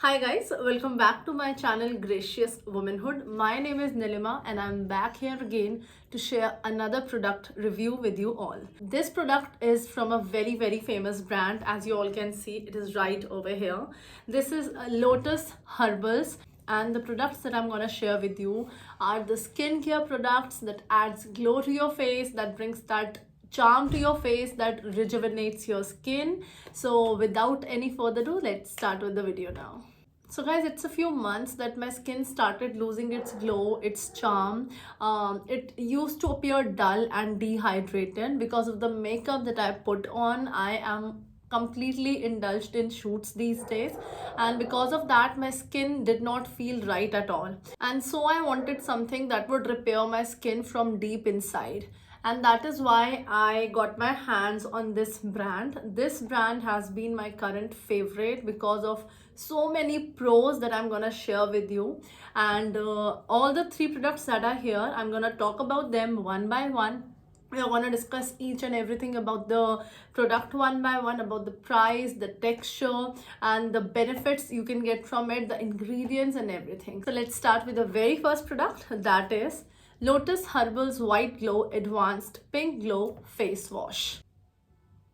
Hi guys, welcome back to my channel Gracious Womanhood. My name is Nilima and I'm back here again to share another product review with you all. This product is from a very famous brand. As you all can see, it is right over here. This is Lotus Herbals, and the products that I'm gonna share with you are the skincare products that adds glow to your face, that brings that charm to your face, that rejuvenates your skin. So without any further ado, let's start with the video now. So guys, it's a few months that my skin started losing its glow, its charm. It used to appear dull and dehydrated because of the makeup that I put on. I am completely indulged in shoots these days, and because of that my skin did not feel right at all, and so I wanted something that would repair my skin from deep inside, and that is why I got my hands on this brand. This brand has been my current favorite because of so many pros that I'm gonna share with you, and all the three products that are here, I'm gonna talk about them one by one. We are going to discuss each and everything about the product one by one, about the price, the texture, and the benefits you can get from it, the ingredients and everything. So let's start with the very first product, that is Lotus Herbals White Glow Advanced Pink Glow Face Wash.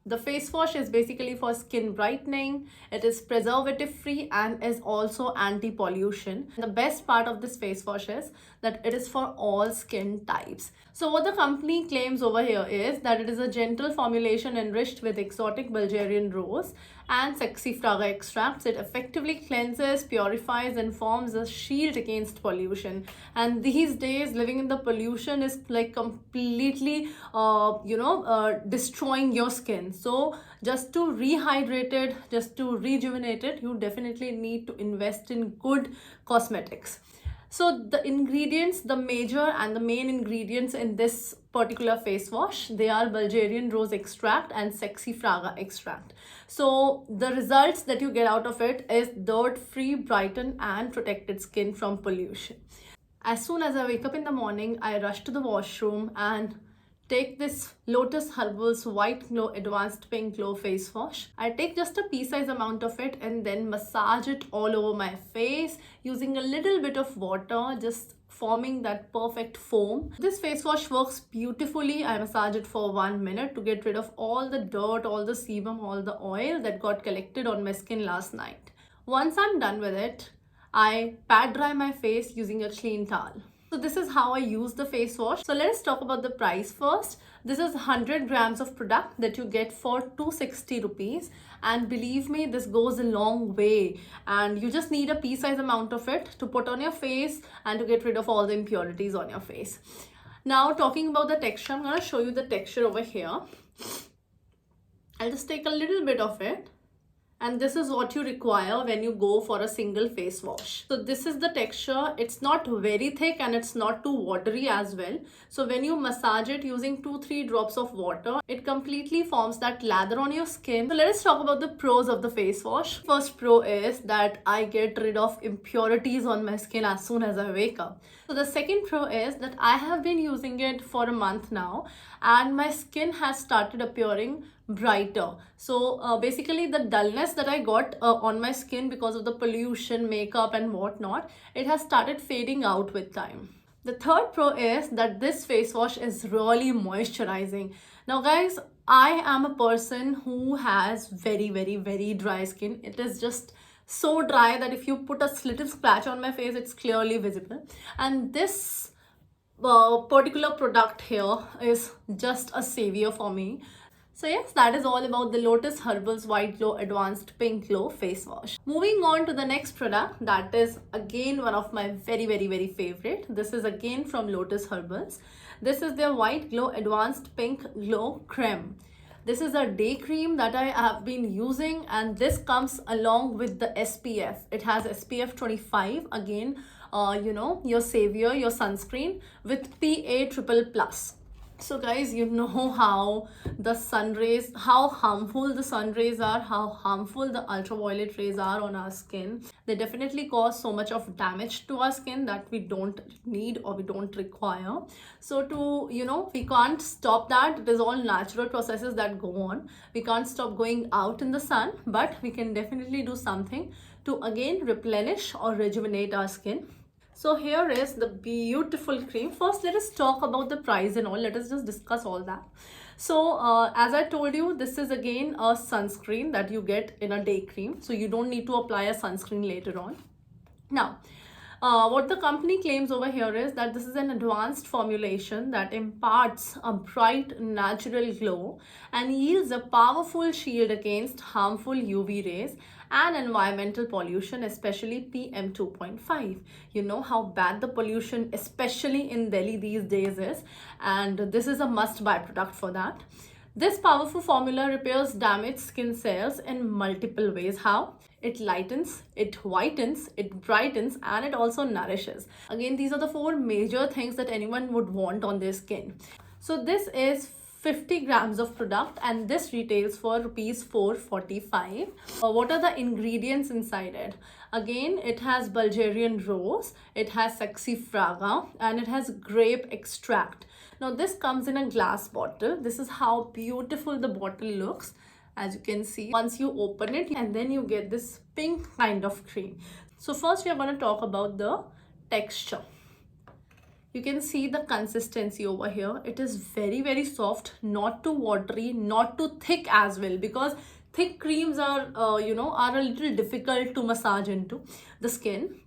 The face wash is basically for skin brightening. It is preservative free and is also anti-pollution. The best part of this face wash is that it is for all skin types. So what the company claims over here is that it is a gentle formulation enriched with exotic Bulgarian rose and saxifraga extracts. It effectively cleanses, purifies and forms a shield against pollution. And these days living in the pollution is like completely destroying your skin. So just to rehydrate it, just to rejuvenate it, you definitely need to invest in good cosmetics. So the ingredients, the major and the main ingredients in this particular face wash, they are Bulgarian rose extract and saxifraga extract. So the results that you get out of it is dirt-free, brighten and protected skin from pollution. As soon as I wake up in the morning, I rush to the washroom and take this Lotus Herbals White Glow Advanced Pink Glow Face Wash. I take just a pea-sized amount of it and then massage it all over my face using a little bit of water, just forming that perfect foam. This face wash works beautifully. I massage it for 1 minute to get rid of all the dirt, all the sebum, all the oil that got collected on my skin last night. Once I'm done with it, I pat dry my face using a clean towel. So this is how I use the face wash. So let us talk about the price first. This is 100 grams of product that you get for 260 rupees. And believe me, this goes a long way. And you just need a pea-sized amount of it to put on your face and to get rid of all the impurities on your face. Now talking about the texture, I'm going to show you the texture over here. I'll just take a little bit of it. And this is what you require when you go for a single face wash. So this is the texture. It's not very thick and it's not too watery as well. So when you massage it using 2-3 drops of water, it completely forms that lather on your skin. So let us talk about the pros of the face wash. First pro is that I get rid of impurities on my skin as soon as I wake up. So the second pro is that I have been using it for a month now and my skin has started appearing brighter. So basically the dullness that I got on my skin because of the pollution, makeup and whatnot, it has started fading out with time. The third pro is that this face wash is really moisturizing. Now guys, I am a person who has very dry skin. It is just so dry that if you put a little splash on my face, it's clearly visible. And this particular product here is just a savior for me. So yes, that is all about the Lotus Herbals White Glow Advanced Pink Glow Face Wash. Moving on to the next product, that is again one of my very favorite. This is again from Lotus Herbals. This is their White Glow Advanced Pink Glow Creme. This is a day cream that I have been using, and this comes along with the SPF. It has SPF 25, again, your savior, your sunscreen with PA+++. So guys, you know how the sun rays, how harmful the sun rays are, how harmful the ultraviolet rays are on our skin. They definitely cause so much of damage to our skin that we don't need or we don't require. So we can't stop that. It is all natural processes that go on. We can't stop going out in the sun, but we can definitely do something to again replenish or rejuvenate our skin. So here is the beautiful cream. First, let us talk about the price and all. Let us just discuss all that. So as I told you, this is again a sunscreen that you get in a day cream. So you don't need to apply a sunscreen later on. Now, what the company claims over here is that this is an advanced formulation that imparts a bright natural glow and yields a powerful shield against harmful UV rays and environmental pollution, especially PM 2.5. You know how bad the pollution, especially in Delhi these days, is, and this is a must buy product for that. This powerful formula repairs damaged skin cells in multiple ways. How? It lightens, it whitens, it brightens, and it also nourishes. Again, these are the four major things that anyone would want on their skin. So this is 50 grams of product and this retails for rupees 445. What are the ingredients inside it? Again, it has Bulgarian rose, it has saxifraga, and it has grape extract. Now this comes in a glass bottle. This is how beautiful the bottle looks. As you can see, once you open it, and then you get this pink kind of cream. So first we are going to talk about the texture. You can see the consistency over here. It is very soft, not too watery, not too thick as well, because thick creams are are a little difficult to massage into the skin.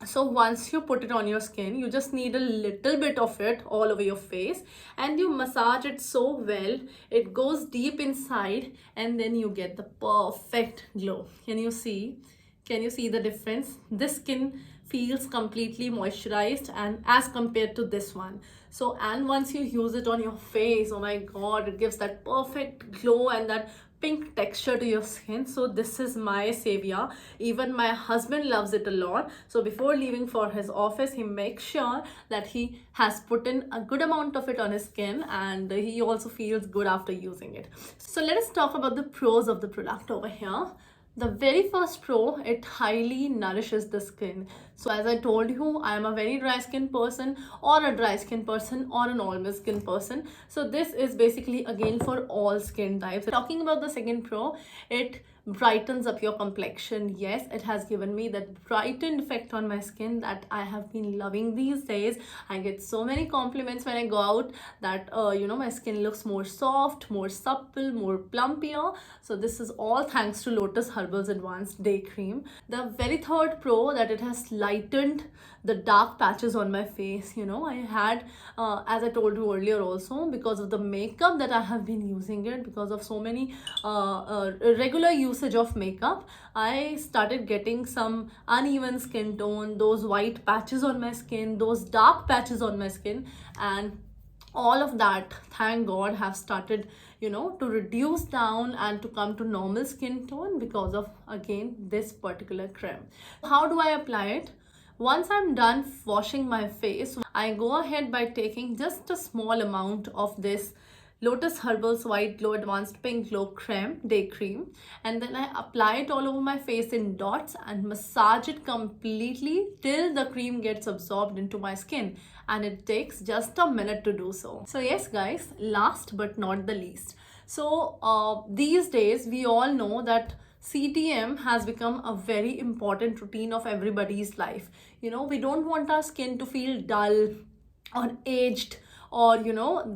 So once you put it on your skin, you just need a little bit of it all over your face and you massage it so well. It goes deep inside and then you get the perfect glow. Can you see the difference? This skin feels completely moisturized and as compared to this one. So, and once you use it on your face, oh my god, it gives that perfect glow and that pink texture to your skin. So this is my savior. Even my husband loves it a lot. So before leaving for his office, he makes sure that he has put in a good amount of it on his skin and he also feels good after using it. So let us talk about the pros of the product over here. The very first pro, it highly nourishes the skin. So as I told you, I am a very dry skin person or a dry skin person or an olive skin person. So this is basically again for all skin types. Talking about the second pro, it brightens up your complexion. Yes, it has given me that brightened effect on my skin that I have been loving these days. I get so many compliments when I go out that my skin looks more soft, more supple, more plumpier. So this is all thanks to Lotus Herbal's Advanced Day Cream. The very third pro, that it has lightened the dark patches on my face. I had as I told you earlier also, because of the makeup that I have been using it, because of so many regular usage of makeup, I started getting some uneven skin tone, those white patches on my skin, those dark patches on my skin, and all of that, thank god, have started to reduce down and to come to normal skin tone because of again this particular cream. How do I apply it? Once I'm done washing my face, I go ahead by taking just a small amount of this Lotus Herbal's White Glow Advanced Pink Glow Creme, Day Cream, and then I apply it all over my face in dots and massage it completely till the cream gets absorbed into my skin, and it takes just a minute to do so. So yes guys, last but not the least. So these days we all know that CTM has become a very important routine of everybody's life. We don't want our skin to feel dull or aged, or we don't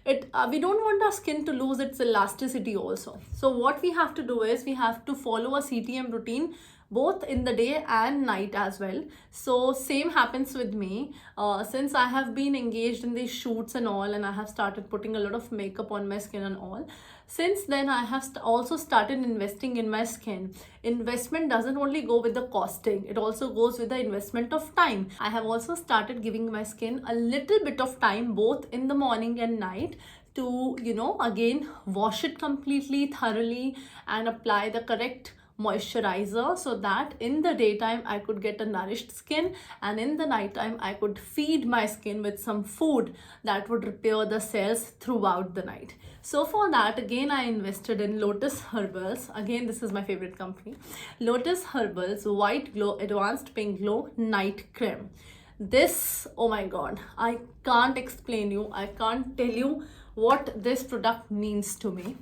want our skin to lose its elasticity also. So what we have to do is we have to follow a CTM routine both in the day and night as well. So same happens with me. Since I have been engaged in these shoots and all, and I have started putting a lot of makeup on my skin and all, since then I have also started investing in my skin. Investment doesn't only go with the costing, it also goes with the investment of time. I have also started giving my skin a little bit of time both in the morning and night to again wash it completely thoroughly and apply the correct moisturizer, so that in the daytime I could get a nourished skin and in the nighttime I could feed my skin with some food that would repair the cells throughout the night. So for that, again, I invested in Lotus Herbals. Again, this is my favorite company. Lotus Herbals White Glow Advanced Pink Glow Night Cream. This, oh my god, I can't explain you, I can't tell you what this product means to me.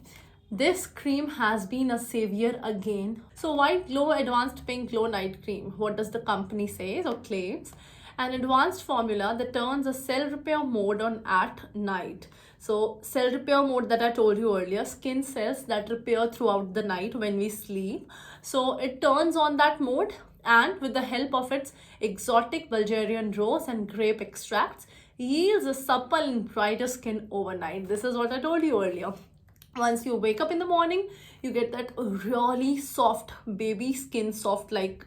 This cream has been a savior again. So White Glow Advanced Pink Glow Night Cream. What does the company say or claims? An advanced formula that turns a cell repair mode on at night. So cell repair mode that I told you earlier, skin cells that repair throughout the night when we sleep. So it turns on that mode, and with the help of its exotic Bulgarian rose and grape extracts, yields a supple and brighter skin overnight. This is what I told you earlier. Once you wake up in the morning, you get that really soft baby skin, soft like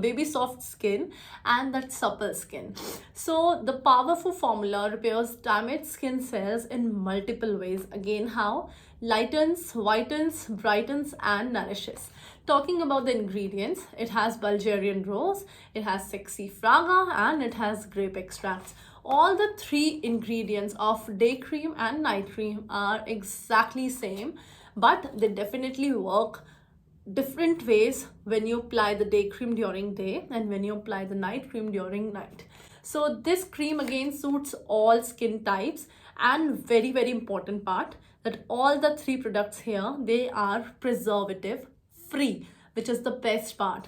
baby soft skin, and that supple skin. So the powerful formula repairs damaged skin cells in multiple ways. Again, how? Lightens, whitens, brightens, and nourishes. Talking about the ingredients, it has Bulgarian rose, it has sexy fraga, and it has grape extracts. All the three ingredients of day cream and night cream are exactly same, but they definitely work different ways when you apply the day cream during day and when you apply the night cream during night. So this cream again suits all skin types, and very important part that all the three products here, they are preservative free, which is the best part.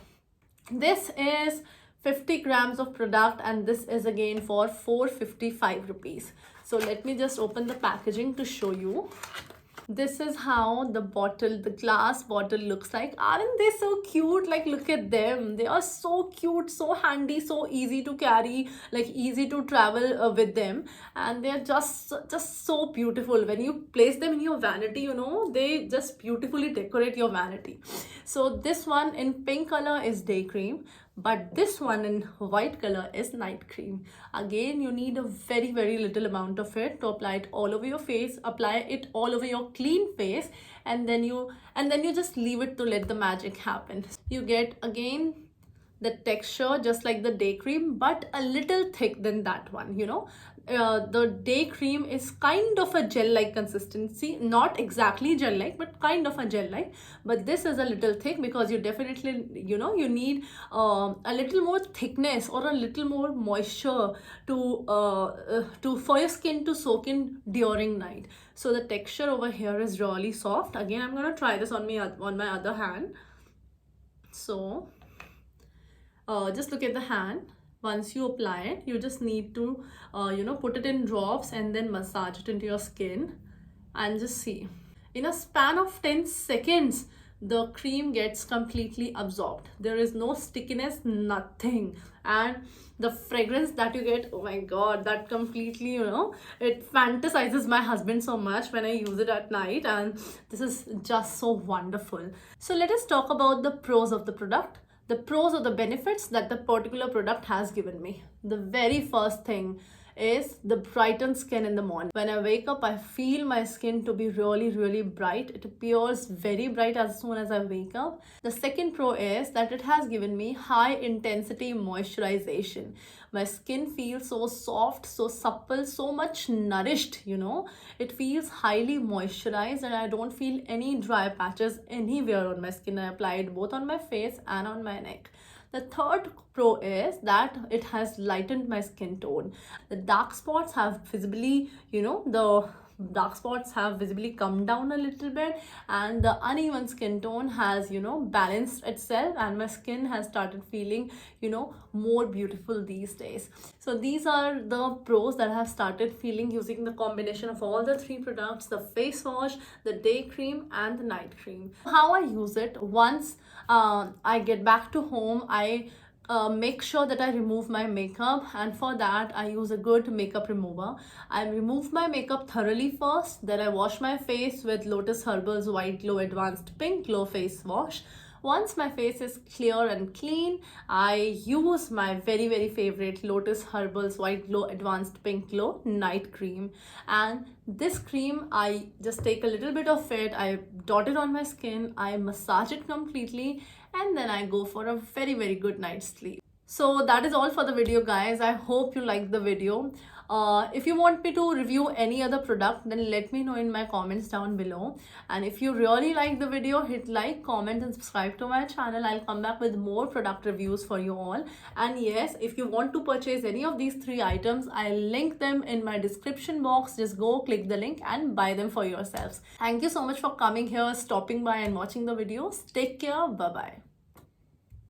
This is 50 grams of product, and this is again for 455 rupees. So let me just open the packaging to show you. This is how the bottle, the glass bottle looks like. Aren't they so cute? Like, look at them. They are so cute, so handy, so easy to carry, like easy to travel with them. And they're just so beautiful. When you place them in your vanity, you know, they just beautifully decorate your vanity. So this one in pink color is day cream, but this one in white color is night cream. Again, you need a very little amount of it to apply it all over your face. Apply it all over your clean face, and then you just leave it to let the magic happen. You get again the texture just like the day cream, but a little thick than that one, you know. The day cream is kind of a gel like consistency, not exactly gel like, but kind of a gel like. But this is a little thick because you definitely, you know, you need a little more thickness or a little more moisture to for your skin to soak in during night. So the texture over here is really soft. Again, I'm gonna try this on my other hand. So just look at the hand. Once you apply it, you just need to put it in drops and then massage it into your skin, and just see, in a span of 10 seconds the cream gets completely absorbed. There is no stickiness, nothing. And the fragrance that you get, oh my god, that completely, you know, it fantasizes my husband so much when I use it at night, and this is just so wonderful. So let us talk about the pros of the product, the pros or the benefits that the particular product has given me. The very first thing is the brightened skin in the morning. When I wake up, I feel my skin to be really bright. It appears very bright as soon as I wake up. The second pro is that it has given me high intensity moisturization. My skin feels so soft, so supple, so much nourished, you know. It feels highly moisturized, and I don't feel any dry patches anywhere on my skin. I apply it both on my face and on my neck. The third pro is that it has lightened my skin tone. The dark spots have visibly, come down a little bit, and the uneven skin tone has, balanced itself, and my skin has started feeling, more beautiful these days. So these are the pros that I have started feeling using the combination of all the three products: the face wash, the day cream, and the night cream. How I use it: once I get back to home, I make sure that I remove my makeup, and for that I use a good makeup remover. I remove my makeup thoroughly first, then I wash my face with Lotus Herbal's White Glow Advanced Pink Glow Face Wash. Once my face is clear and clean, I use my very favorite Lotus Herbal's White Glow Advanced Pink Glow Night Cream. And this cream, I just take a little bit of it, I dot it on my skin, I massage it completely, and then I go for a very good night's sleep. So that is all for the video, guys. I hope you liked the video. If you want me to review any other product, then let me know in my comments down below. And if you really like the video, hit like, comment and subscribe to my channel. I'll come back with more product reviews for you all. And yes, if you want to purchase any of these 3 items, I'll link them in my description box. Just go click the link and buy them for yourselves. Thank you so much for coming here, stopping by and watching the videos. Take care. Bye bye.